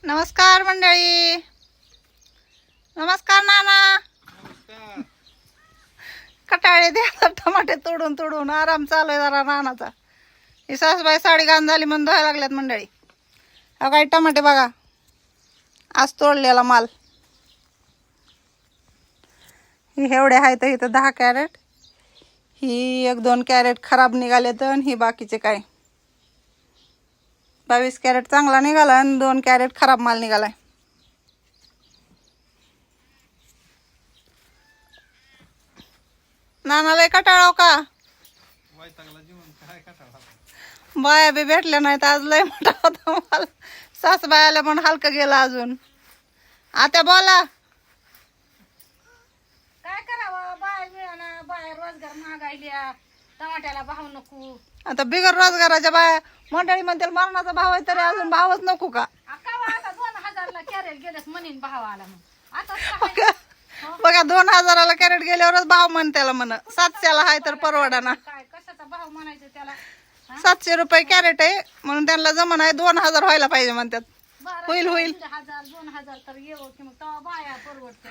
नमस्कार मंडळी. नमस्कार नाना. कटाळे द्या टमाटे तोडून तोडून आराम चालू आहे जरा नानाचा. ही सासूबाई साडी घाण झाली म्हणून धुवायला लागल्यात मंडळी. हा काही टमाटे बघा, आज तोडलेला माल. ही एवढे आहेत इथं 10 कॅरेट. ही 1-2 कॅरेट खराब निघालेत आणि ही बाकीचे काय 22 कॅरेट चांगला निघाला आणि 2 कॅरेट खराब माल निघालाय. नानाला कटाळाव का बाया बी भेटल्या नाहीत आज. लय मोठा होता माल. सासूबाई आल्या म्हणून हलकं गेलं अजून. आता बोला काय करावं, बाहेर मिळाना, बाहेर रोजगार महागायल्या, टमाट्याला भाव नको. आता बिगर रोजगाराच्या बाया मंडळी म्हणतील मरणाचा भाव आहे तरी अजून भावच नको का. आता 2000ला कॅरेट गेलेस म्हणीन भाव आला मग आता बघा 2000ला कॅरेट गेल्यावरच भाव म्हण त्याला म्हण. 700ला आहे तर परवडा ना. काय कशाचा भाव म्हणायचं त्याला. 700 रुपये कॅरेट आहे म्हणून त्यांना जमन आहे 2000 व्हायला पाहिजे म्हणतात. होईल 1000 2000 तर येऊ की मग तेव्हा बाया परवडते.